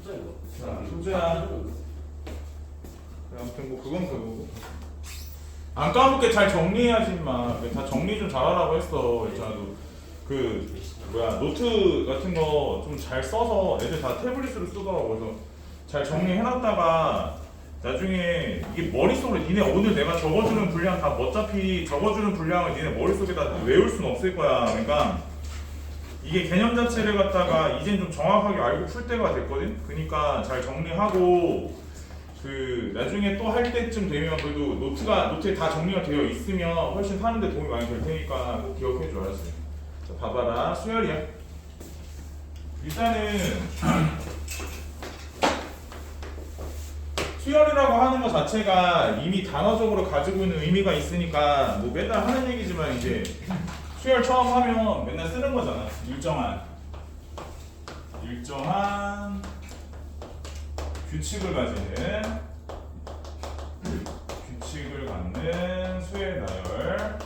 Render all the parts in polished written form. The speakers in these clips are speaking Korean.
자, 소재야. 아무튼 뭐 그건 그거고. 안 까먹게 잘 정리해야지 마. 다 정리 좀 잘하라고 했어. 있잖아도 그 뭐야 노트 같은 거 좀 잘 써서 애들 다 태블릿으로 쓰더라고. 그래서 잘 정리해놨다가 나중에 이게 머릿속으로 니네 오늘 내가 적어주는 분량 다 어차피 적어주는 분량을 니네 머릿속에다 외울 수는 없을 거야. 그러니까 이게 개념 자체를 갖다가 이젠 좀 정확하게 알고 풀 때가 됐거든. 그러니까 잘 정리하고 그 나중에 또 할 때쯤 되면 그래도 노트에 다 정리가 되어 있으면 훨씬 사는데 도움이 많이 될 테니까 꼭 기억해 줘. 알았어. 자, 봐봐라. 수열이야. 일단은 수열이라고 하는 것 자체가 이미 단어적으로 가지고 있는 의미가 있으니까 뭐 맨날 하는 얘기지만 이제 수열 처음 하면 맨날 쓰는 거잖아. 일정한 규칙을 갖는 수의 나열.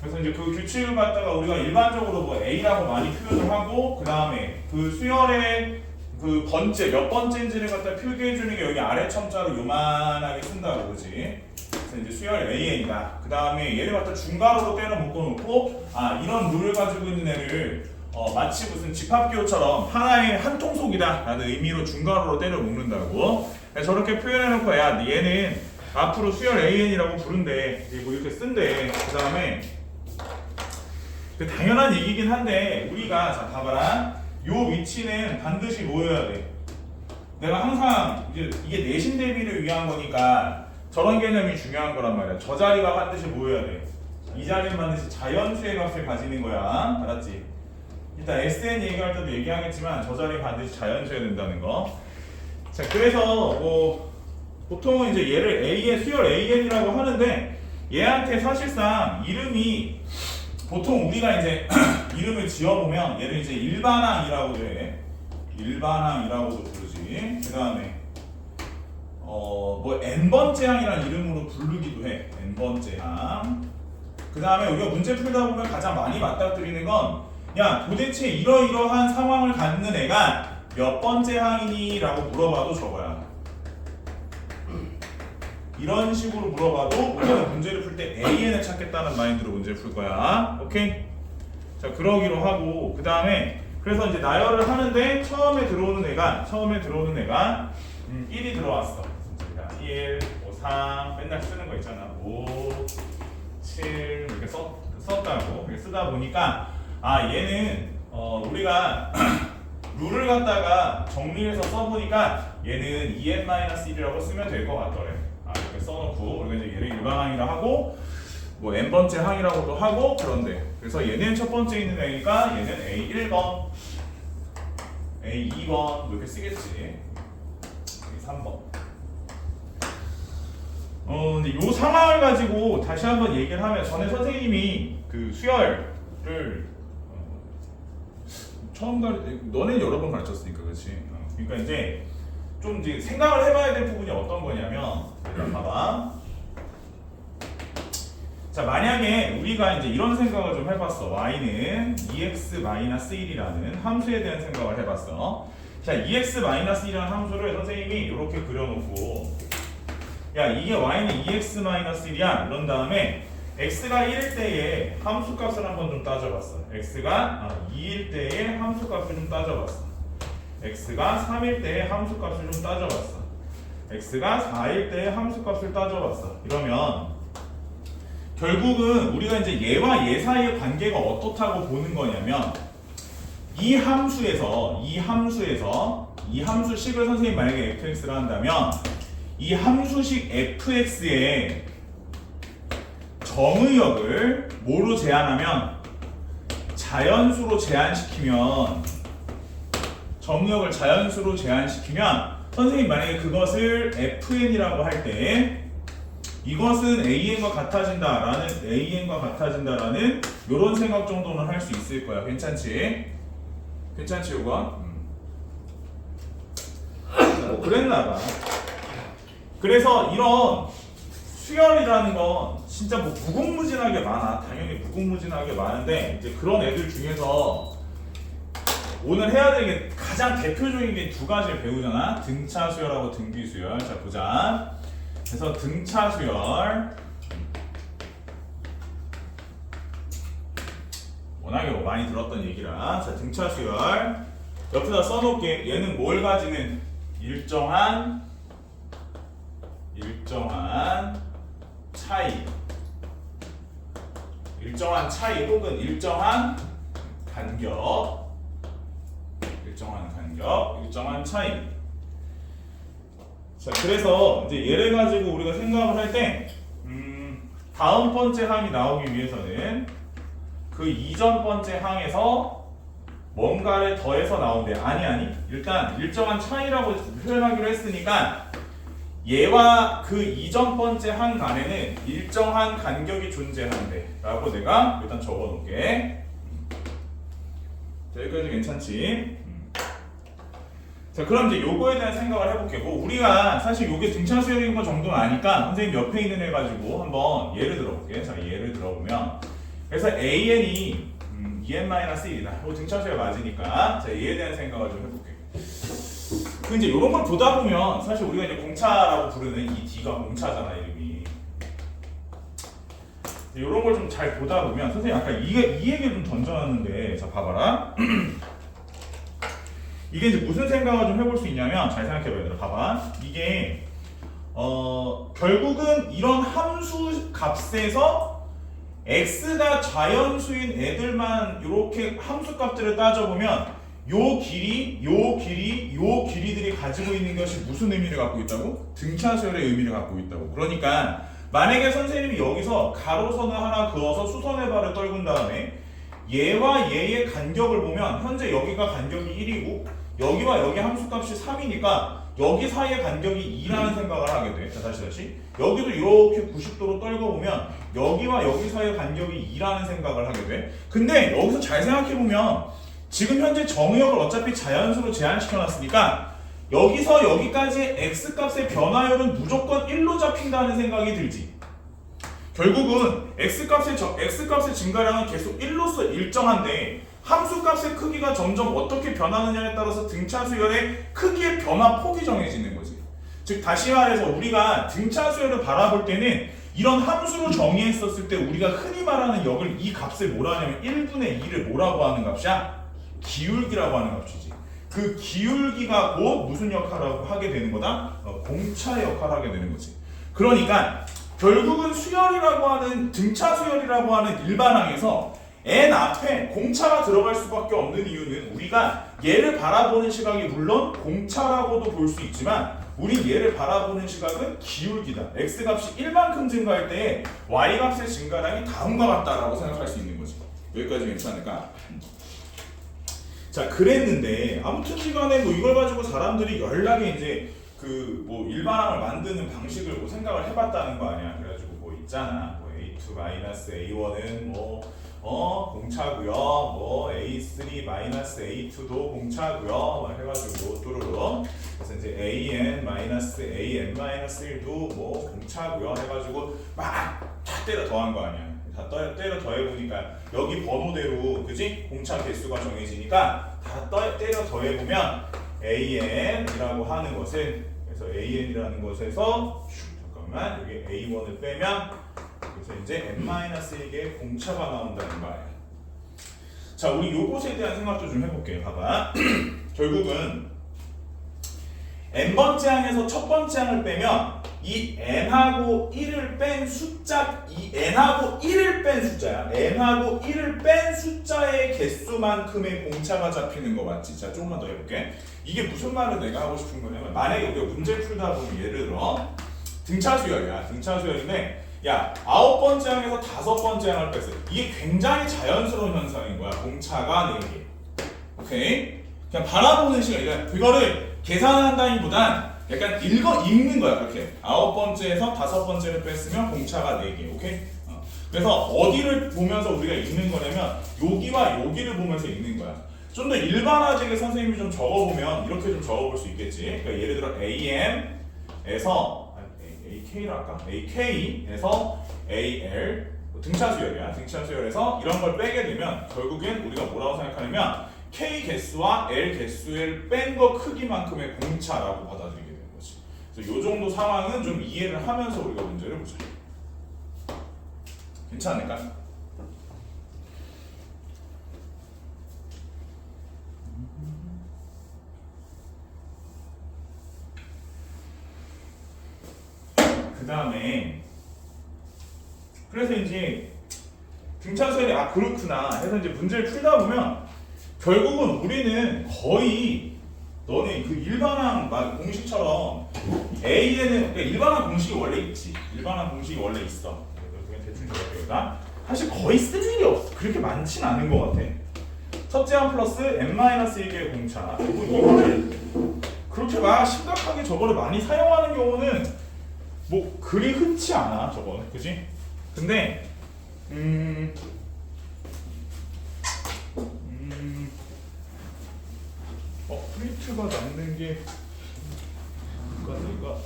그래서 이제 그 규칙을 갖다가 우리가 일반적으로 뭐 A라고 많이 표현을 하고 그 다음에 그 수열의 그 번째 몇 번째인지를 갖다 표기해 주는 게 여기 아래 첨자로 요만하게 쓴다고, 그지? 그래서 이제 수열 AN이다. 그 다음에 얘를 갖다 중괄호로 때려 묶어놓고 이런 룰을 가지고 있는 애를 마치 무슨 집합기호처럼 하나의 한 통속이다 라는 의미로 중괄호로 때려 묶는다고. 저렇게 표현해놓고 얘는 앞으로 수열 AN이라고 부른대. 그리고 이렇게 쓴대. 그 다음에 당연한 얘기긴 한데 우리가 자 봐봐라. 요 위치는 반드시 뭐여야 돼? 내가 항상 이게 내신 대비를 위한 거니까 저런 개념이 중요한 거란 말이야. 저 자리가 반드시 뭐여야 돼? 이 자리는 반드시 자연수의 값을 가지는 거야. 알았지? 일단 SN 얘기할 때도 얘기하겠지만 저 자리 반드시 자연수여야 된다는 거. 자, 그래서 뭐 보통은 이제 얘를 수열 AN이라고 하는데 얘한테 사실상 이름이 보통 우리가 이제 이름을 지어보면 얘를 이제 일반항이라고도 해. 일반항이라고도 부르지. 그 다음에 뭐 n번째 항이라는 이름으로 부르기도 해. n번째 항. 그 다음에 우리가 문제 풀다 보면 가장 많이 맞닥뜨리는 건 야 도대체 이러이러한 상황을 갖는 애가 몇 번째 항이니? 라고 물어봐도 저거야. 이런 식으로 물어봐도 우리가 문제를 풀 때 AN을 찾겠다는 마인드로 문제를 풀 거야. 오케이? 자, 그러기로 하고 그 다음에 그래서 이제 나열을 하는데 처음에 들어오는 애가 1이 들어왔어. 1, 5, 3 맨날 쓰는 거 있잖아. 5, 7 이렇게 썼다고. 이렇게 쓰다 보니까 얘는 우리가 룰을 갖다가 정리해서 써보니까 얘는 EN-1이라고 쓰면 될 것 같더래. 이렇게 써놓고 우리가 이제 얘를 일반항이라 하고 뭐 n번째 항이라고도 하고 그런데 그래서 얘는 첫 번째 있는 애니까 얘는 A1번, A2번 이렇게 쓰겠지. A3번. 근데 요 상황을 가지고 다시 한번 얘기를 하면 전에 선생님이 그 수열을 너네 여러 번 가르쳤으니까 그렇지. 그러니까 이제 좀 이제 생각을 해봐야 될 부분이 어떤 거냐면 봐봐. 자, 만약에 우리가 이제 이런 생각을 좀 해봤어. y는 EX-1이라는 함수에 대한 생각을 해봤어. 자, EX-1이라는 함수를 선생님이 이렇게 그려놓고 야 이게 y는 EX-1이야 이런 다음에 x가 1일 때에 함수값을 한번 좀 따져봤어. x가 2일 때에 함수값을 좀 따져봤어. x가 3일 때에 함수값을 좀 따져봤어. x가 4일 때에 함수값을 따져봤어. 이러면 결국은 우리가 이제 얘와 얘 사이의 관계가 어떻다고 보는 거냐면 이 함수식을 선생님이 만약에 fx를 한다면 이 함수식 fx의 정의역을 뭐로 제한하면 자연수로 제한시키면 정의역을 자연수로 제한시키면 선생님 만약에 그것을 fn이라고 할 때 이것은 an과 같아진다라는 이런 생각 정도는 할 수 있을 거야. 괜찮지? 괜찮지 이거? 뭐 그랬나봐. 그래서 이런 수열이라는 건 진짜 뭐 무궁무진하게 많아. 당연히 무궁무진하게 많은데 이제 그런 애들 중에서 오늘 해야 되는 게 가장 대표적인 게 두 가지를 배우잖아. 등차 수열하고 등비 수열. 자 보자. 그래서 등차 수열 워낙에 뭐 많이 들었던 얘기라. 자 등차 수열 옆에다 써놓을게. 얘는 뭘 가지는 일정한 차이, 일정한 차이 혹은 일정한 간격, 일정한 차이. 자, 그래서 이제 얘를 가지고 우리가 생각을 할 때, 다음 번째 항이 나오기 위해서는 그 이전 번째 항에서 뭔가를 더해서 나온대. 아니. 일단 일정한 차이라고 표현하기로 했으니까 얘와 그 이전 번째 항 간에는 일정한 간격이 존재한대. 라고 내가 일단 적어 놓을게. 자, 여기까지 괜찮지? 자, 그럼 이제 요거에 대한 생각을 해볼게. 뭐 우리가 사실 요게 등차 수열인 거 정도는 아니까 선생님 옆에 있는 애 가지고 한번 예를 들어볼게. 자, 예를 들어보면 그래서 AN이 EN-1이다. 요 등차 수열 맞으니까 자, 얘에 대한 생각을 좀 해볼게. 그 이제 요런 걸 보다 보면 사실 우리가 이제 공차라고 부르는 이 D가 공차잖아, 이름이. 요런 걸 좀 잘 보다 보면 선생님 아까 이 얘기를 좀 던져놨는데 자 봐봐라. 이게 이제 무슨 생각을 좀 해볼 수 있냐면 잘 생각해봐야 돼. 봐봐. 이게 결국은 이런 함수 값에서 x가 자연수인 애들만 이렇게 함수 값들을 따져보면 요 길이들이 가지고 있는 것이 무슨 의미를 갖고 있다고? 등차 수열의 의미를 갖고 있다고. 그러니까 만약에 선생님이 여기서 가로선을 하나 그어서 수선의 발을 떨군 다음에 얘와 얘의 간격을 보면 현재 여기가 간격이 1이고 여기와 여기 함수값이 3이니까 여기 사이의 간격이 2라는 생각을 하게 돼. 자, 다시. 여기도 이렇게 90도로 떨궈보면 여기와 여기 사이의 간격이 2라는 생각을 하게 돼. 근데 여기서 잘 생각해보면 지금 현재 정의역을 어차피 자연수로 제한시켜놨으니까 여기서 여기까지의 x값의 변화율은 무조건 1로 잡힌다는 생각이 들지. 결국은 x값의 증가량은 계속 1로서 일정한데 함수값의 크기가 점점 어떻게 변하느냐에 따라서 등차 수열의 크기의 변화 폭이 정해지는 거지. 즉 다시 말해서 우리가 등차 수열을 바라볼 때는 이런 함수로 정의했었을 때 우리가 흔히 말하는 역을 이 값을 뭐라 하냐면 1분의 2를 뭐라고 하는 값이야? 기울기라고 하는 값이지. 그 기울기가 곧 무슨 역할을 하게 되는 거다? 공차의 역할을 하게 되는 거지. 그러니까 결국은 수열이라고 하는 등차 수열이라고 하는 일반항에서 n 앞에 공차가 들어갈 수밖에 없는 이유는 우리가 얘를 바라보는 시각이 물론 공차라고도 볼 수 있지만 우리 얘를 바라보는 시각은 기울기다. x값이 1만큼 증가할 때 y값의 증가량이 다음과 같다라고 생각할 수 있는 거지. 여기까지 괜찮을까? 자, 그랬는데 아무튼 간에 뭐 이걸 가지고 사람들이 연락에 이제 그 뭐 일반항을 만드는 방식을 뭐 생각을 해봤다는 거 아니야. 그래가지고 뭐 있잖아. 뭐 A2-A1은 뭐 공차고요. 뭐 A3-A2도 공차고요. 막 해가지고 뚜루루. 그래서 이제 AN-AN-1도 뭐 공차고요. 해가지고 막 다 때려 더한 거 아니야. 다 때려 더해보니까 여기 번호대로 그지? 공차 개수가 정해지니까 다 때려 더해보면 AN이라고 하는 것은 그래서 AN이라는 것에서 잠깐만 여기 A1을 빼면 그래서 이제 n-1의 공차가 나온다는 거야. 자, 우리 요것에 대한 생각도 좀 해볼게요. 봐봐. 결국은 n번째 항에서 첫 번째 항을 빼면 이 n하고 1을 뺀 숫자, 이 n하고 1을 뺀 숫자야. n하고 1을 뺀 숫자의 개수만큼의 공차가 잡히는 거 맞지? 자, 조금만 더 해볼게. 이게 무슨 말을 내가 하고 싶은 거냐면 만약에 우리가 문제 풀다 보면 예를 들어 등차 수열이야. 등차 수열인데 야, 9번째 항에서 5번째 항을 뺐어. 이게 굉장히 자연스러운 현상인 거야. 공차가 4개. 오케이? 그냥 바라보는 시간이야. 그거를 계산한다기보단 약간 읽는 거야. 그렇게 9번째에서 5번째를 뺐으면 공차가 4개. 오케이? 그래서 어디를 보면서 우리가 읽는 거냐면 여기와 여기를 보면서 읽는 거야. 좀 더 일반화되게 선생님이 좀 적어보면 이렇게 좀 적어볼 수 있겠지. 그러니까 예를 들어 AM에서 AK라 할까? AK에서 AL 등차 수열이야. 등차 수열에서 이런 걸 빼게 되면 결국엔 우리가 뭐라고 생각하냐면 K 개수와 L 개수를 뺀 거 크기만큼의 공차라고 받아들이게 되는 거지. 그래서 이 정도 상황은 좀 이해를 하면서 우리가 문제를 보자. 괜찮을까? 그 다음에 그래서 이제 등차수열이 그렇구나 해서 이제 문제를 풀다 보면 결국은 우리는 거의 너네 그 일반항 공식처럼 A에는 그러니까 일반항 공식이 원래 있지. 일반항 공식이 원래 있어. 그냥 대충 적을게요. 사실 거의 쓸 일이 없어. 그렇게 많진 않은 것 같아. 첫째 항 플러스 n-1개의 공차. 그리고 이거를 그렇게 막 심각하게 저거를 많이 사용하는 경우는 뭐 그리 흔치 않아 저거는, 그지? 근데 프린트가 남는 게 내가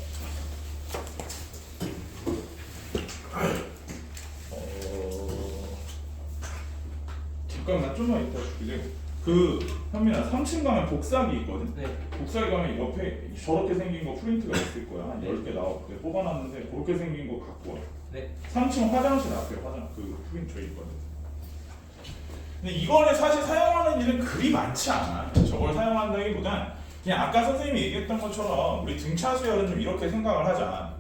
잠깐만 좀만 이따 줄게. 현민아 3층 가면 복사기 있거든? 네. 복사기 가면 옆에 저렇게 생긴 거 프린트가 있을 거야. 한 10개 내가 뽑아놨는데 그렇게 생긴 거 갖고 와. 네. 3층 화장실 앞에 프린터 있거든. 근데 이거를 사실 사용하는 일은 그리 많지 않아. 저걸 사용한다기보단 그냥 아까 선생님이 얘기했던 것처럼 우리 등차 수열은 좀 이렇게 생각을 하자.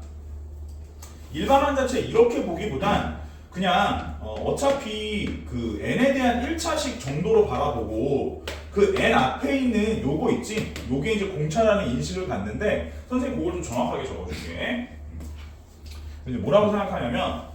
일반항 자체 이렇게 보기보단 그냥 어차피 그 n에 대한 1차식 정도로 바라보고 그 n 앞에 있는 요거 있지? 요게 이제 공차라는 인식을 갖는데 선생님 그걸 좀 정확하게 적어줄게. 이제 뭐라고 생각하냐면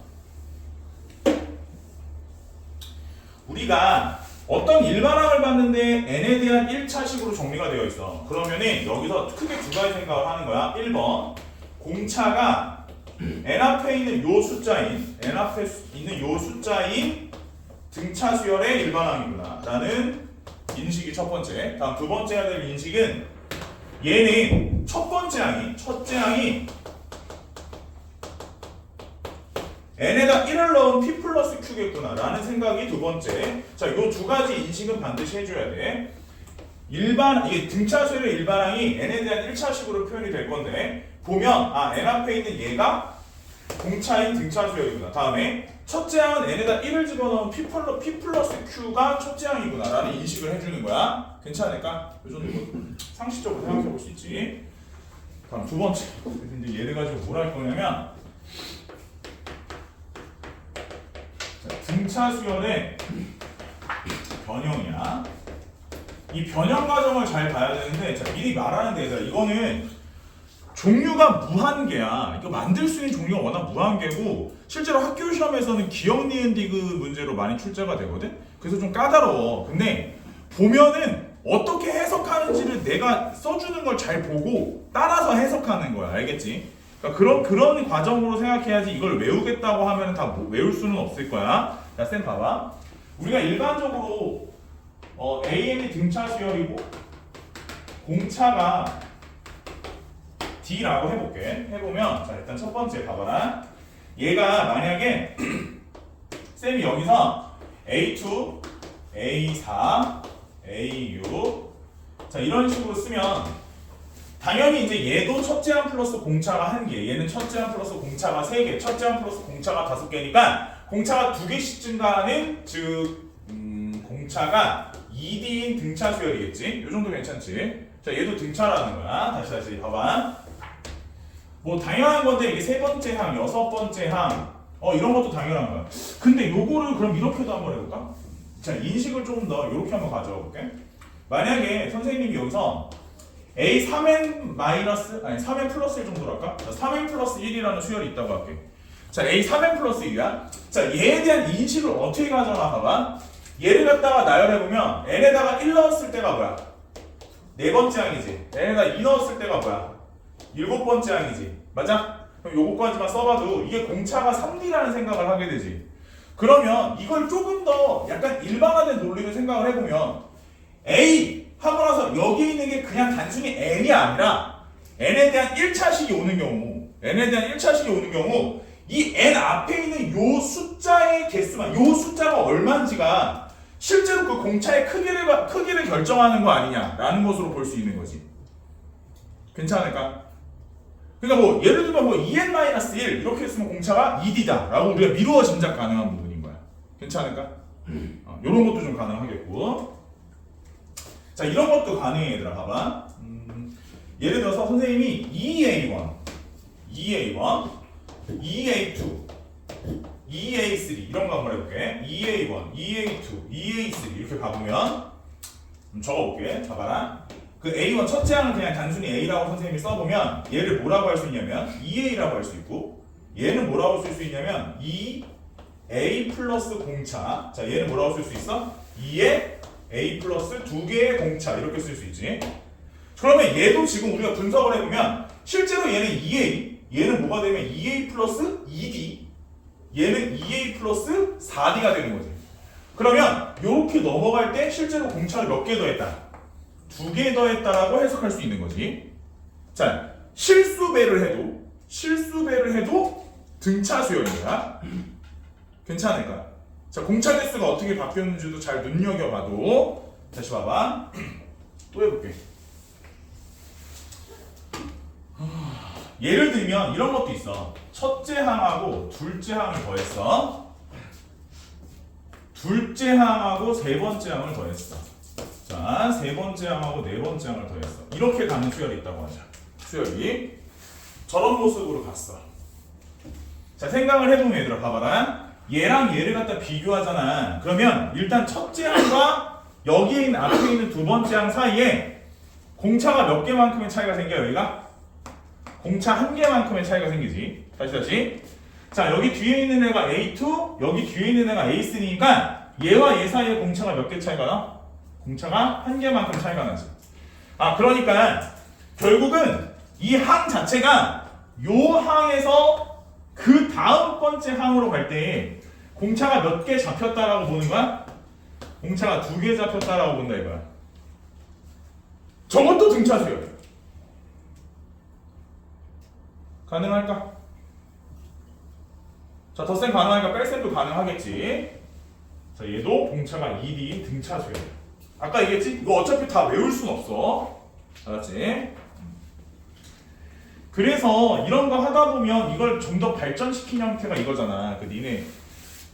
우리가 어떤 일반항을 봤는데 n에 대한 1차식으로 정리가 되어 있어. 그러면은 여기서 크게 두 가지 생각을 하는 거야. 1번 공차가 n 앞에 있는 요 숫자인 등차 수열의 일반항이구나 라는 인식이 첫 번째. 다음 두 번째 해야 될 인식은 얘는 첫째 항이 n에다 1을 넣은 p 플러스 q겠구나 라는 생각이 두 번째. 자, 요 두 가지 인식은 반드시 해줘야 돼. 이게 등차 수열의 일반항이 n에 대한 1차식으로 표현이 될 건데 보면 n 앞에 있는 얘가 공차인 등차 수열이구나. 다음에 첫째 항은 n에다 1을 집어넣은 p 플러스 q가 첫째 항이구나 라는 인식을 해주는 거야. 괜찮을까? 요 정도 상식적으로 생각해 볼 수 있지. 다음 두 번째. 이제 얘를 가지고 뭘 할 거냐면 등차 수열의 변형이야. 이 변형 과정을 잘 봐야 되는데 자, 미리 말하는 데서 이거는 종류가 무한계야. 이거 만들 수 있는 종류가 워낙 무한계고 실제로 학교 시험에서는 기억 니은 디귿 문제로 많이 출제가 되거든. 그래서 좀 까다로워. 근데 보면은 어떻게 해석하는지를 내가 써주는 걸 잘 보고 따라서 해석하는 거야. 알겠지? 그러니까 그런 과정으로 생각해야지 이걸 외우겠다고 하면 다 외울 수는 없을 거야. 자, 쌤 봐봐. 우리가 일반적으로 AN이 등차 수열이고 공차가 D라고 해보면 자, 일단 첫 번째 봐봐라. 얘가 만약에 쌤이 여기서 A2, A4, A6 자 이런 식으로 쓰면 당연히 이제 얘도 첫째 항 플러스 공차가 1개, 얘는 첫째 항 플러스 공차가 3개, 첫째 항 플러스 공차가 5개니까 공차가 2개씩 증가하는 즉 공차가 2D인 등차 수열이겠지? 요 정도 괜찮지? 자 얘도 등차라는 거야. 다시 봐봐. 뭐 당연한 건데 이게 세 번째 항, 여섯 번째 항 이런 것도 당연한 거야. 근데 요거를 그럼 이렇게도 한번 해볼까? 자 인식을 조금 더 이렇게 한번 가져와 볼게. 만약에 선생님이 여기서 A 3n 플러스 1 정도로 할까? 3n 플러스 1이라는 수열이 있다고 할게. 자 A 3n 플러스 1이야. 자 얘에 대한 인식을 어떻게 가져나 봐봐. 얘를 갖다가 나열해보면 n에다가 1 넣었을 때가 뭐야? 네 번째 항이지. n에다 2 넣었을 때가 뭐야? 7번째 항이지. 맞아? 그럼 요거까지만 써봐도 이게 공차가 3D라는 생각을 하게 되지. 그러면 이걸 조금 더 약간 일반화된 논리로 생각을 해보면 A 하고 나서 여기 있는 게 그냥 단순히 n이 아니라 n에 대한 1차식이 오는 경우 이 n 앞에 있는 요 숫자의 개수만, 요 숫자가 얼마인지가 실제로 그 공차의 크기를 결정하는 거 아니냐라는 것으로 볼 수 있는 거지. 괜찮을까? 그러니까 뭐 예를 들면 뭐 2n-1 이렇게 했으면 공차가 2d다 라고 우리가 미루어 짐작 가능한 부분인 거야. 괜찮을까? 이런 것도 좀 가능하겠고. 자, 이런 것도 가능해 얘들아. 봐봐. 예를 들어서 선생님이 2a1, 2a1, 2a2, 2a3 이런 거 한번 해볼게. 2a1, 2a2, 2a3 이렇게 가보면 적어볼게. 봐봐라. 그 a1 첫째 항을 그냥 단순히 a라고 선생님이 써보면 얘를 뭐라고 할 수 있냐면 2a라고 할 수 있고, 얘는 뭐라고 쓸 수 있냐면 2a 플러스 공차. 자, 얘는 뭐라고 쓸 수 있어? 2에 a 플러스 2개의 공차 이렇게 쓸 수 있지. 그러면 얘도 지금 우리가 분석을 해보면 실제로 얘는 2a, 얘는 뭐가 되면 2a 플러스 2d, 얘는 2a 플러스 4d가 되는 거지. 그러면 이렇게 넘어갈 때 실제로 공차를 몇 개 더했다? 2개 더했다라고 해석할 수 있는 거지. 자, 실수배를 해도 등차 수열입니다. 괜찮을까? 자, 공차 개수가 어떻게 바뀌었는지도 잘 눈여겨봐도. 다시 봐봐. 또 해볼게. 예를 들면 이런 것도 있어. 첫째 항하고 둘째 항을 더했어. 둘째 항하고 세 번째 항을 더했어. 자, 세 번째 항하고 네 번째 항을 더했어. 이렇게 가는 수열이 있다고 하자. 수열이 저런 모습으로 갔어. 자, 생각을 해보면 얘들아 봐봐라. 얘랑 얘를 갖다 비교하잖아. 그러면 일단 첫째 항과 여기에 있는 앞에 있는 두 번째 항 사이에 공차가 몇 개만큼의 차이가 생겨요? 여기가? 공차 한 개만큼의 차이가 생기지. 다시. 자, 여기 뒤에 있는 애가 A2, 여기 뒤에 있는 애가 A3니까 얘와 얘 사이에 공차가 몇 개 차이가 나? 공차가 한 개만큼 차이가 나지. 아, 그러니까 결국은 이 항 자체가 요 항에서 그 다음 번째 항으로 갈 때 공차가 몇 개 잡혔다라고 보는 거야? 공차가 2개 잡혔다라고 본다 이거야. 저것도 등차 수열이야. 가능할까? 자, 덧셈 가능하니까 뺄셈도 가능하겠지. 자, 얘도 공차가 2D인 등차 수열이야. 아까 얘기했지? 이거 어차피 다 외울 순 없어. 알았지? 그래서 이런 거 하다 보면 이걸 좀 더 발전시킨 형태가 이거잖아. 그 니네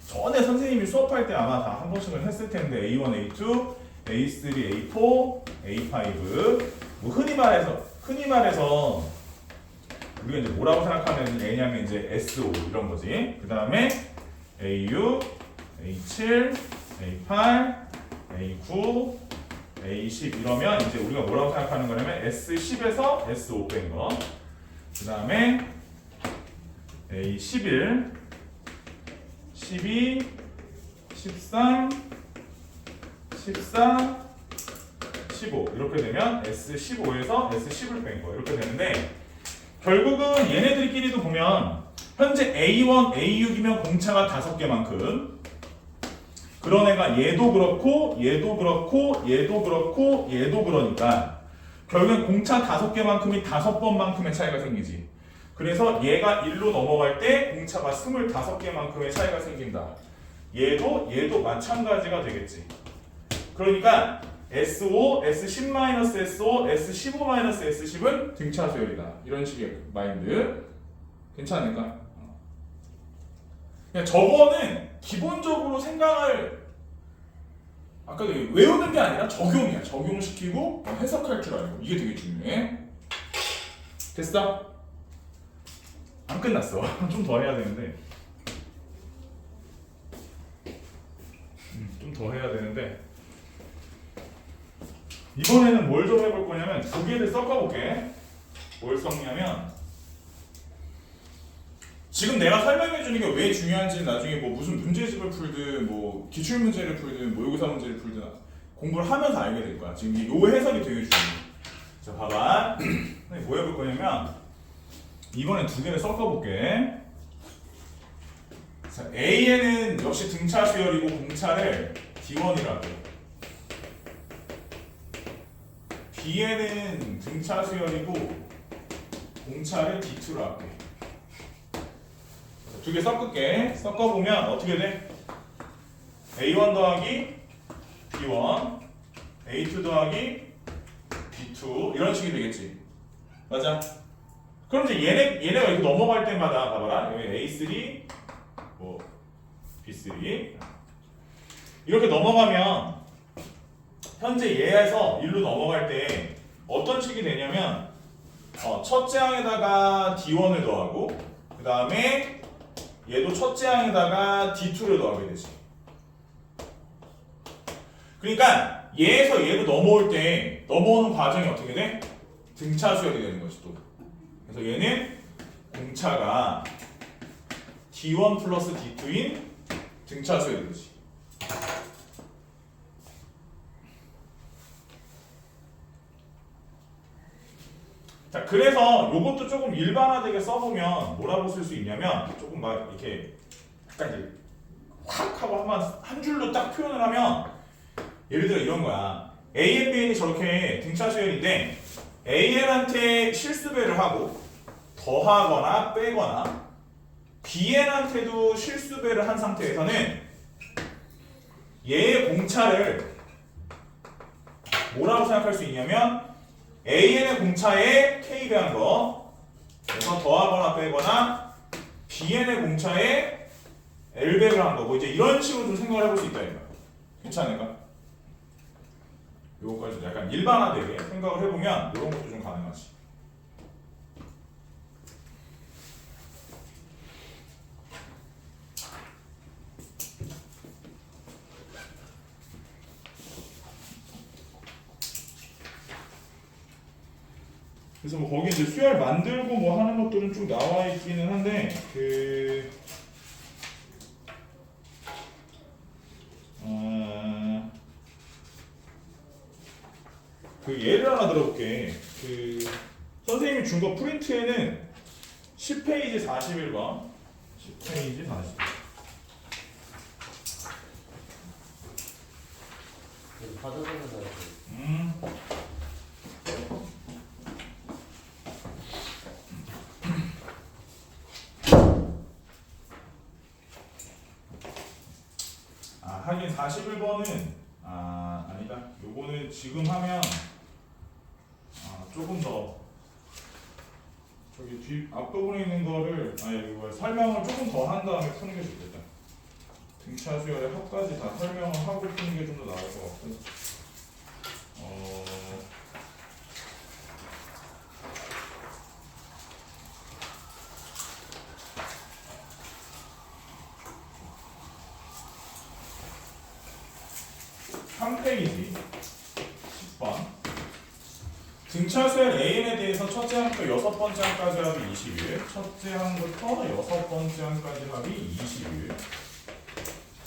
전에 선생님이 수업할 때 아마 다 한 번씩은 했을 텐데 A1, A2, A3, A4, A5 뭐 흔히 말해서 우리가 이제 뭐라고 생각하면 A냐면 이제 SO 이런 거지. 그 다음에 AU, A7, A8, A9, A10 이러면 이제 우리가 뭐라고 생각하는 거냐면 S10에서 S5 뺀 거. 그 다음에 A11, 12, 13, 14, 15 이렇게 되면 S15에서 S10을 뺀 거 이렇게 되는데 결국은 얘네들끼리도 보면 현재 A1, A6이면 공차가 5개만큼 그런 애가 얘도 그렇고 얘도 그렇고 얘도 그렇고 얘도 그러니까 결국엔 공차 5개만큼이 5번만큼의 차이가 생기지. 그래서 얘가 1로 넘어갈 때 공차가 25개만큼의 차이가 생긴다. 얘도 마찬가지가 되겠지. 그러니까 S5, S10-SO, S15-S10은 등차 수열이다. 이런 식의 마인드. 괜찮을까? 그냥 저거는 기본적으로 생각을 아까 외우는 게 아니라 적용이야. 적용시키고 해석할 줄 알고. 이게 되게 중요해. 됐어? 안 끝났어. 좀 더 해야 되는데. 좀 더 해야 되는데. 이번에는 뭘 좀 해볼 거냐면 2개를 섞어볼게. 뭘 섞냐면 지금 내가 설명해 주는 게 왜 중요한지 나중에 뭐 무슨 문제집을 풀든 뭐 기출 문제를 풀든 모의고사 문제를 풀든 공부를 하면서 알게 될 거야. 지금 요 해석이 되게 중요해. 자, 봐봐. 뭐 해볼 거냐면 이번엔 2개를 섞어볼게. 자, A에는 역시 등차 수열이고 공차를 D1이라고 할게. B에는 등차 수열이고 공차를 D2로 할게. 2개 섞을게. 섞어보면 어떻게 돼? A1 더하기 D1 A2 더하기 B2 이런 식이 되겠지. 맞아? 그럼 이제 얘네가 이렇게 넘어갈 때마다 봐봐라. 여기 A3 뭐 B3 이렇게 넘어가면 현재 얘에서 1로 넘어갈 때 어떤 식이 되냐면 첫째 항에다가 D1을 더하고 그 다음에 얘도 첫째 항에다가 D2를 더하게 되지. 그러니까 얘에서 얘로 넘어올 때 넘어오는 과정이 어떻게 돼? 등차 수열이 되는 거지 또. 그래서 얘는 공차가 D1 플러스 D2인 등차 수열이 되지. 자, 그래서 요것도 조금 일반화되게 써보면 뭐라고 쓸 수 있냐면 조금 막 이렇게 약간 이제 확 하고 한 줄로 딱 표현을 하면 예를 들어 이런 거야. AN, BN이 저렇게 등차 수열인데 AN한테 실수배를 하고 더하거나 빼거나 BN한테도 실수배를 한 상태에서는 얘의 공차를 뭐라고 생각할 수 있냐면 AN의 공차에 K배한 거 그래서 더하거나 빼거나 BN의 공차에 L배를 한 거고 이제 이런 식으로 좀 생각을 해볼 수 있다 이거야. 괜찮을까? 요거까지 약간 일반화되게 생각을 해보면 이런 것도 좀 가능하지. 그래서 뭐 거기 이제 수열 만들고 뭐 하는 것들은 쭉 나와 있기는 한데 그 예를 하나 들어볼게. 선생님이 준 거 프린트에는 10페이지 41번 10페이지 40. 하긴 41번은 아니다. 요거는 지금 하면 조금 더 저기 뒤 앞부분에 있는 거를 이거 설명을 조금 더 한 다음에 푸는 게 좋겠다. 등차 수열의 합까지 다 설명을 하고 푸는 게 좀 더 나을 것 같고. 한 페이지 10번 등차 수열 AN에 대해서 첫째 항부터 여섯 번째 항까지 합이 20일 첫째 항부터 여섯 번째 항까지 합이 20일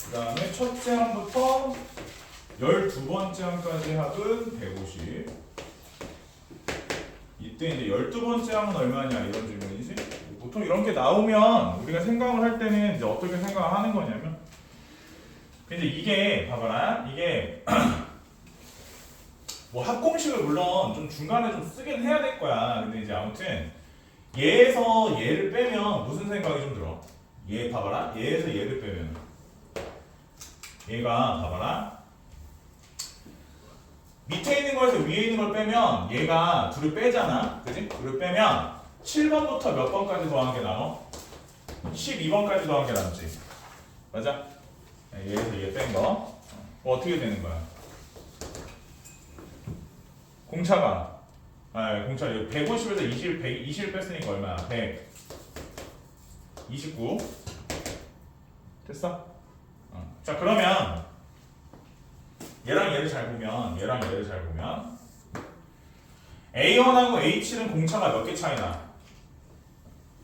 그 다음에 첫째 항부터 12번째 항까지 합은 150 이때 이제 12번째 항은 얼마냐 이런 질문이지. 보통 이런 게 나오면 우리가 생각을 할 때는 이제 어떻게 생각을 하는 거냐면 근데 이게 봐봐라 이게 뭐 합공식을 물론 좀 중간에 좀 쓰긴 해야 될 거야. 근데 이제 아무튼 얘에서 얘를 빼면 무슨 생각이 좀 들어? 얘 봐봐라 얘에서 얘를 빼면 얘가 봐봐라 밑에 있는 거에서 위에 있는 걸 빼면 얘가 둘을 빼잖아. 그지? 둘을 빼면 7번부터 몇 번까지 더한 게 남어? 12번까지 더한 게 남지. 맞아? 얘에서 얘 뺀 거 어떻게 되는 거야? 공차가 공차 150에서 20 뺐으니까 얼마야? 129 됐어? 자 그러면 얘랑 얘를 잘 보면 A1하고 A7은 공차가 몇 개 차이나?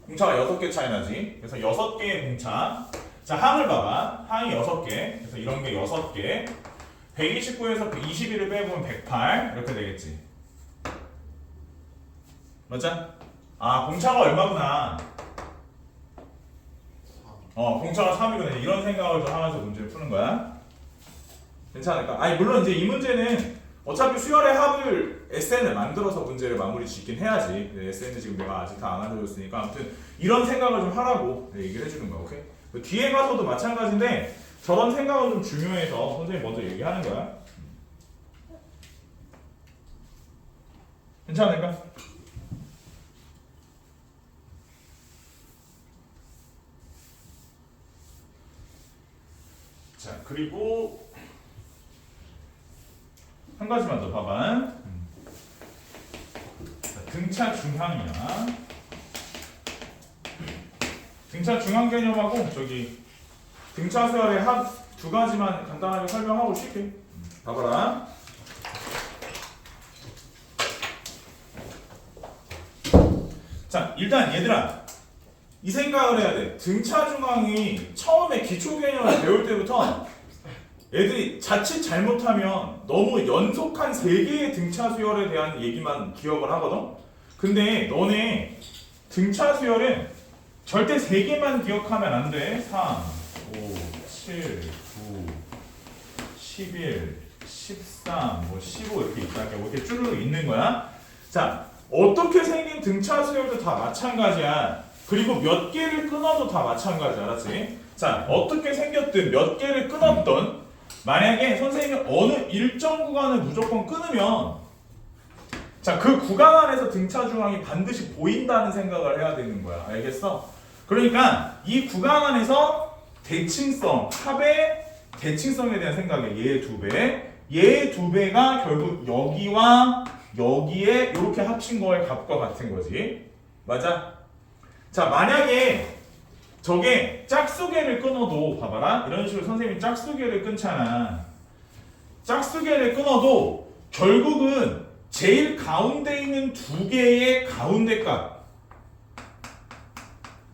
공차가 6개 차이나지. 그래서 6개의 공차. 자, 항을 봐봐. 항이 6개. 그래서 이런 게 6개. 129에서 21을 빼보면 108. 이렇게 되겠지. 맞아? 공차가 얼마구나. 공차가 3이구나. 이런 생각을 좀 하면서 문제를 푸는 거야. 괜찮을까? 물론 이제 이 문제는 어차피 수열의 합을 SN을 만들어서 문제를 마무리 짓긴 해야지. SN은 지금 내가 아직 다 안 알려줬으니까 아무튼 이런 생각을 좀 하라고 얘기를 해주는 거야. 오케이? 뒤에 가서도 마찬가지인데 저런 생각은 좀 중요해서 선생님이 먼저 얘기하는 거야. 괜찮을까? 자, 그리고 한 가지만 더 봐봐. 자, 등차 중항이야. 등차 중항 개념하고 저기 등차 수열의 합 두 가지만 간단하게 설명하고 쉴게. 봐봐라. 자, 일단 얘들아 이 생각을 해야 돼. 등차 중항이 처음에 기초 개념을 배울 때부터 애들이 자칫 잘못하면 너무 연속한 3개의 등차 수열에 대한 얘기만 기억을 하거든. 근데 너네 등차 수열은 절대 3개만 기억하면 안 돼. 3, 5, 7, 9, 11, 13, 뭐 15 이렇게 있다. 이렇게 쭈르륵 있는 거야. 자, 어떻게 생긴 등차 수열도 다 마찬가지야. 그리고 몇 개를 끊어도 다 마찬가지야. 알았지? 자, 어떻게 생겼든 몇 개를 끊었던 만약에 선생님이 어느 일정 구간을 무조건 끊으면 자, 그 구간 안에서 등차 중앙이 반드시 보인다는 생각을 해야 되는 거야. 알겠어? 그러니까 이 구간 안에서 대칭성, 합의 대칭성에 대한 생각이야. 얘의 2배. 얘의 2배가 결국 여기와 여기에 이렇게 합친 거의 값과 같은 거지. 맞아? 자, 만약에 저게 짝수개를 끊어도 봐봐라. 이런 식으로 선생님이 짝수개를 끊잖아. 짝수개를 끊어도 결국은 제일 가운데 있는 2개의 가운데 값.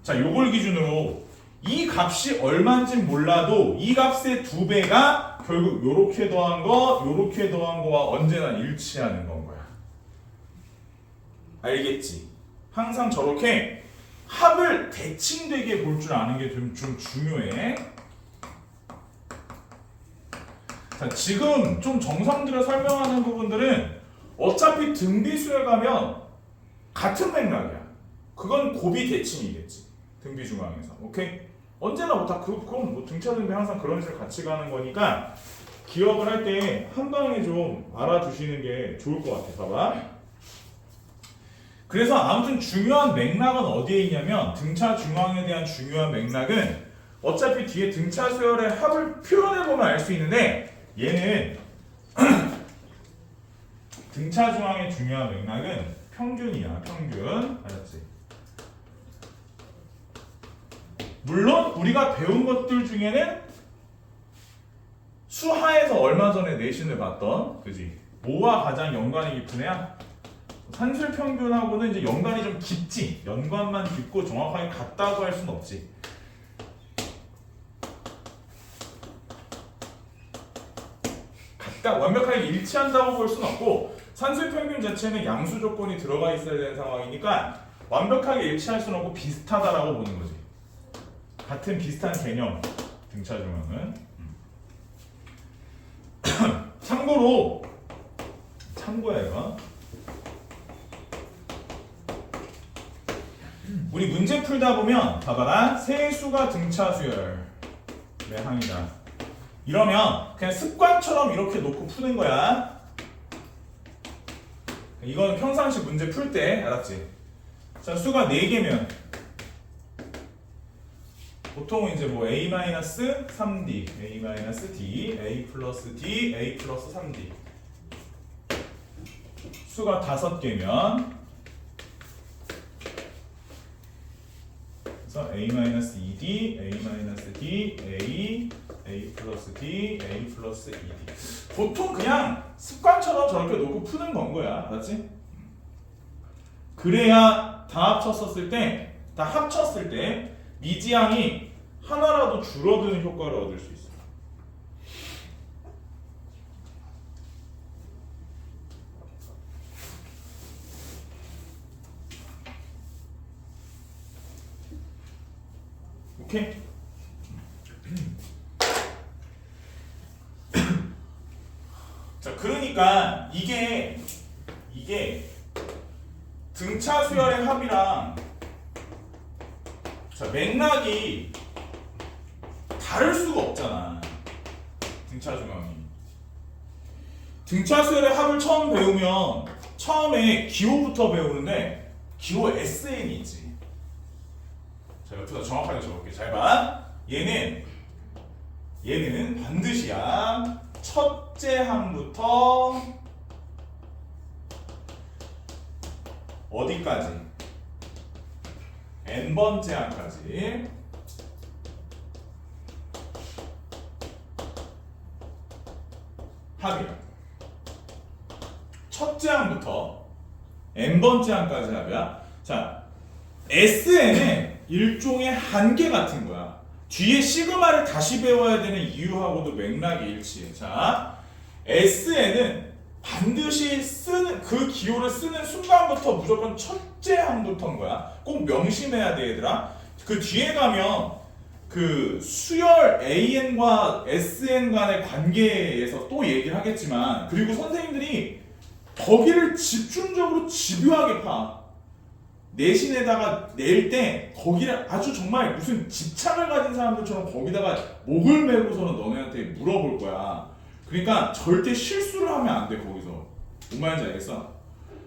자, 요걸 기준으로 이 값이 얼마인지 몰라도 이 값의 2배가 결국 요렇게 더한 거, 요렇게 더한 거와 언제나 일치하는 건 거야. 알겠지? 항상 저렇게 합을 대칭되게 볼 줄 아는 게 좀 중요해. 자, 지금 좀 정성 들여 설명하는 부분들은 어차피 등비수에 가면 같은 맥락이야. 그건 고비 대칭이겠지. 등비중앙에서. 오케이? 언제나 뭐 다 그건 뭐 등차 등비 항상 그런 식으로 같이 가는 거니까 기억을 할 때 한 방에 좀 알아두시는 게 좋을 것 같아. 봐봐. 그래서 아무튼 중요한 맥락은 어디에 있냐면 등차 중앙에 대한 중요한 맥락은 어차피 뒤에 등차 수열의 합을 표현해보면 알 수 있는데 얘는 등차 중앙의 중요한 맥락은 평균이야. 평균. 알았지? 물론 우리가 배운 것들 중에는 수하에서 얼마 전에 내신을 봤던 그지? 뭐와 가장 연관이 깊은 애야? 산술 평균하고는 이제 연관이 좀 깊지. 연관만 깊고 정확하게 같다고 할 수는 없지. 같다, 완벽하게 일치한다고 볼 수는 없고 산술 평균 자체는 양수 조건이 들어가 있어야 되는 상황이니까 완벽하게 일치할 수는 없고 비슷하다라고 보는 거지. 같은 비슷한 개념. 등차 중앙은 참고야 이거. 우리 문제 풀다 보면 봐봐라. 세수가 등차 수열의 항이다. 이러면 그냥 습관처럼 이렇게 놓고 푸는 거야. 이건 평상시 문제 풀 때 알았지? 자, 수가 4개면 보통은 이제 뭐 a-3d, a-d, a 플러스 d, a 플러스 3d. 수가 5개면 그래서 a-2d, a-d, a 플러스 d, a 플러스 2d. 보통 그냥 습관처럼 저렇게 놓고 푸는 건 거야. 알았지? 그래야 다 합쳤을 때 미지항이 하나라도 줄어드는 효과를 얻을 수 있어. 오케이? 자, 그러니까 이게 등차 수열의 합이랑 자, 맥락이 다를 수가 없잖아. 등차 중앙이. 등차 수열의 합을 처음 배우면 처음에 기호부터 배우는데 기호 SN이 있지. 자, 옆에다 정확하게 적을게. 잘 봐. 얘는 반드시야 첫째 항부터 어디까지? n번째 항까지 합이야. 첫째 항부터 n번째 항까지 합이야. 자, SN은 일종의 한계 같은 거야. 뒤에 시그마를 다시 배워야 되는 이유하고도 맥락이 일치해. 자, SN은 반드시 쓰는 그 기호를 쓰는 순간부터 무조건 첫째 항부터인 거야. 꼭 명심해야 돼, 얘들아. 그 뒤에 가면 그 수열 AN과 SN 간의 관계에서 또 얘기를 하겠지만, 그리고 선생님들이 거기를 집중적으로 집요하게 파. 내신에다가 낼 때 거기를 아주 정말 무슨 집착을 가진 사람들처럼 거기다가 목을 메고서는 너네한테 물어볼 거야. 그러니까 절대 실수를 하면 안 돼, 거기서. 뭔 말인지 알겠어?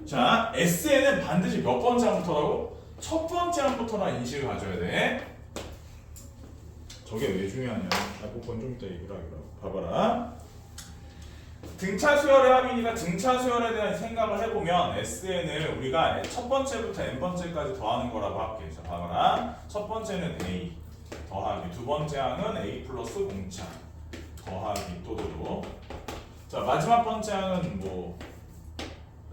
자, SN은 반드시 몇 번째 항부터라고? 첫 번째 항부터라 인식을 가져야 돼. 저게 왜 중요하냐? 그건 좀 이따 얘기를 하기로. 봐봐라. 등차 수열의 합이니까 등차 수열에 대한 생각을 해보면 SN을 우리가 첫 번째부터 n번째까지 더하는 거라고 할게. 자, 봐봐라. 첫 번째는 A 더하기, 두 번째 항은 A 플러스 공차 더하기 또도도. 자, 마지막 번째 항은 뭐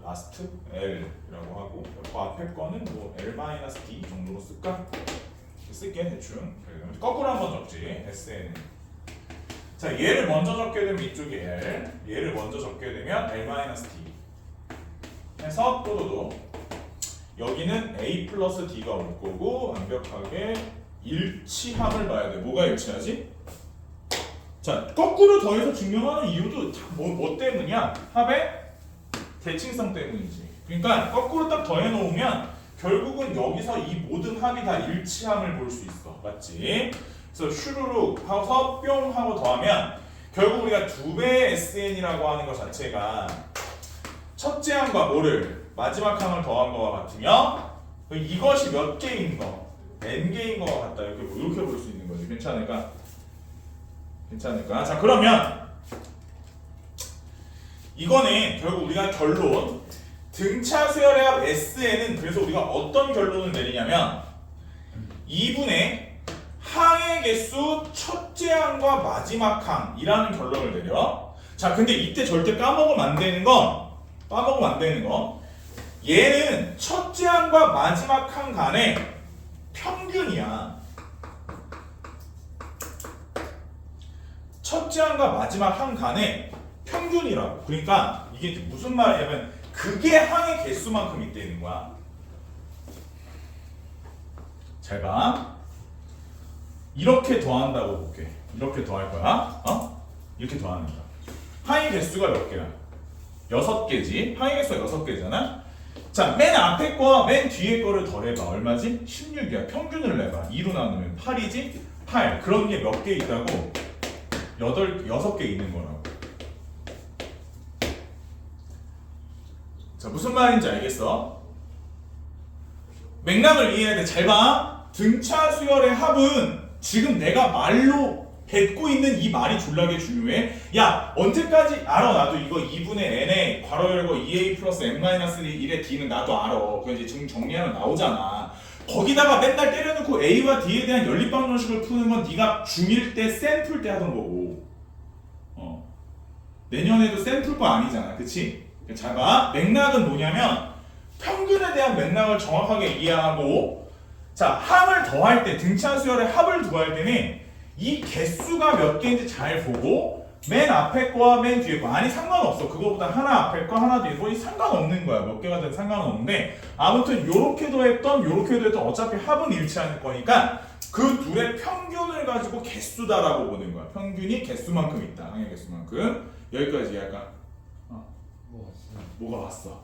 라스트 L이라고 하고, 그 앞에 거는 뭐 L-D 정도로 쓸까? 쓸게 대충. 거꾸로 한번 적지. SN은. 자, 얘를 먼저 적게 되면 이쪽이 L, 얘를 먼저 적게 되면 L-D 해서 또도도. 여기는 A 플러스 D가 올 거고 완벽하게 일치함을 봐야 돼. 뭐가 일치하지? 자, 거꾸로 더해서 증명하는 이유도 뭐 때문이야? 합의 대칭성 때문이지. 그러니까 거꾸로 딱 더해 놓으면 결국은 여기서 이 모든 합이 다 일치함을 볼 수 있어. 맞지? 그래서 슈루룩 하고서 뿅 하고 더하면 결국 우리가 2배의 SN이라고 하는 것 자체가 첫째 항과 뭐를 마지막 항을 더한 거와 같으며 이것이 몇 개인 거? n개인 거와 같다. 이렇게 볼 수 있는 거지. 괜찮을까? 괜찮을까? 자, 그러면 이거는 결국 우리가 결론 등차 수열의 합 SN은 그래서 우리가 어떤 결론을 내리냐면 2분의 항의 개수 첫째 항과 마지막 항이라는 결론을 내려. 자, 근데 이때 절대 까먹으면 안 되는 건 얘는 첫째 항과 마지막 항 간의 평균이야. 첫째 항과 마지막 항 간의 평균이라고. 그러니까 이게 무슨 말이냐면 그게 항의 개수만큼 이때 있는 거야. 잘 봐. 이렇게 더한다고 볼게. 이렇게 더할 거야. 이렇게 더하는 거야. 항의 개수가 몇 개야? 6개지. 항의 개수가 6개잖아. 자, 맨 앞에 거와 맨 뒤에 거를 더해봐. 얼마지? 16이야. 평균을 내봐. 2로 나누면 8이지? 8. 그런 게 몇 개 있다고? 6개 있는 거라고. 자, 무슨 말인지 알겠어? 맥락을 이해해야 돼. 잘 봐. 등차 수열의 합은 지금 내가 말로 뱉고 있는 이 말이 졸라게 중요해. 야, 언제까지 알아? 나도 이거 2분의 n에 괄호 열고 2a 플러스 n-1의 d는 나도 알아. 그거 이제 정리하면 나오잖아. 거기다가 맨날 때려놓고 a와 d에 대한 연립방정식을 푸는 건 네가 중1 때 쌤 풀 때 하던 거고. 내년에도 쌤 풀 거 아니잖아. 그치? 잘 봐. 맥락은 뭐냐면 평균에 대한 맥락을 정확하게 이해하고, 자, 합을 더할 때 등차 수열의 합을 더할 때는 이 개수가 몇 개인지 잘 보고 맨 앞에 거와 맨 뒤에 거 아니 상관없어. 그거보다 하나 앞에 거 하나 뒤에 거 상관없는 거야. 몇 개가 든 상관은 없는데 아무튼 요렇게도 했던 요렇게도 했던 어차피 합은 일치하는 거니까 그 둘의 평균을 가지고 개수다라고 보는 거야. 평균이 개수만큼 있다. 항의 개수만큼. 여기까지 이해할까? 뭐가 왔어?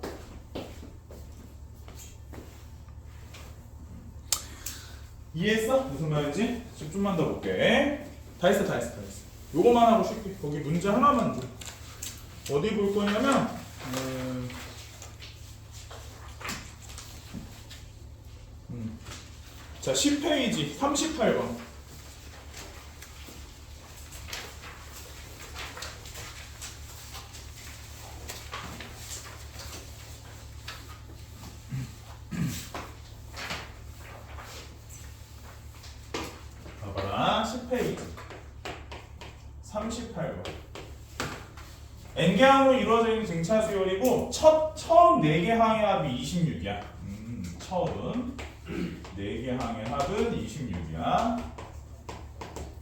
이해했어? 무슨 말인지? 좀만 더 볼게. 다 했어. 요거만 하고 쉽게. 거기 문제 하나만 줘. 어디 볼 거냐면 자, 10페이지 38번. 봐봐라. 10페이지 38번. N개항으로 이루어져 있는 등차 수열이고 처음 4개 항의 합이 26이야. 처음 4개 항의 합은 26이야.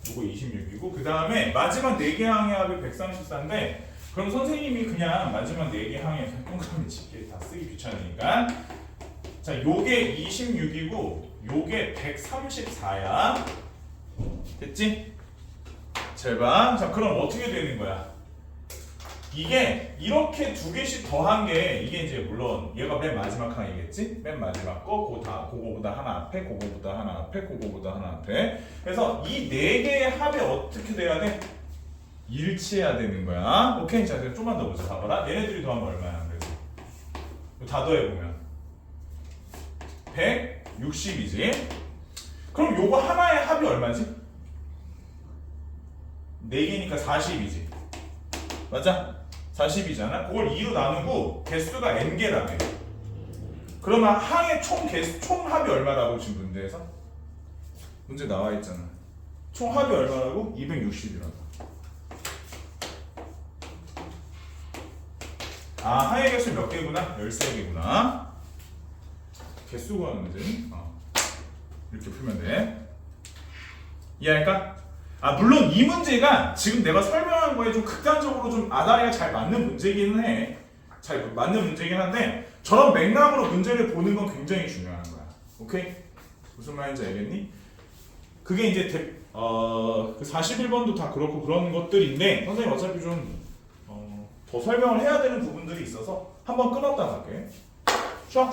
요거 26이고 그 다음에 마지막 4개 항의 합이 134인데 그럼 선생님이 그냥 마지막 4개 항의 동그라미 짓기 다 쓰기 귀찮으니까 자 요게 26이고 요게 134야. 됐지? 잘 봐. 자 그럼 어떻게 되는 거야? 이게 이렇게 2개씩 더한 게 이게 이제 물론 얘가 맨 마지막 항이겠지? 맨 마지막 거 그거보다 하나 앞에 그거보다 하나 앞에 그거보다 하나 앞에 그래서 이 4개의 합이 어떻게 돼야 돼? 일치해야 되는 거야. 오케이? 자 이제 좀만 더 보자. 봐봐라. 얘네들이 더하면 얼마야? 그래서 다 더해보면 160이지? 그럼 요거 하나의 합이 얼마지? 4개니까 40이지 맞아? 40이잖아? 그걸 2로 나누고 개수가 n개라며 그러면 항의 총 합이 얼마라고 지금 문제에서? 문제 나와 있잖아 총 합이 얼마라고? 260이라고 아 항의 개수 몇 개구나? 13개구나 개수 구하는 문제니? 이렇게 풀면 돼 이해할까? 아 물론 이 문제가 지금 내가 설명한 거에 좀 극단적으로 좀 아다리가 잘 맞는 문제기는 해. 잘 맞는 문제긴 한데 저런 맥락으로 문제를 보는 건 굉장히 중요한 거야. 오케이? 무슨 말인지 알겠니? 그게 이제 그 41번도 다 그렇고 그런 것들인데 선생님 어차피 좀 더 설명을 해야 되는 부분들이 있어서 한번 끊었다 갈게. 쉬어.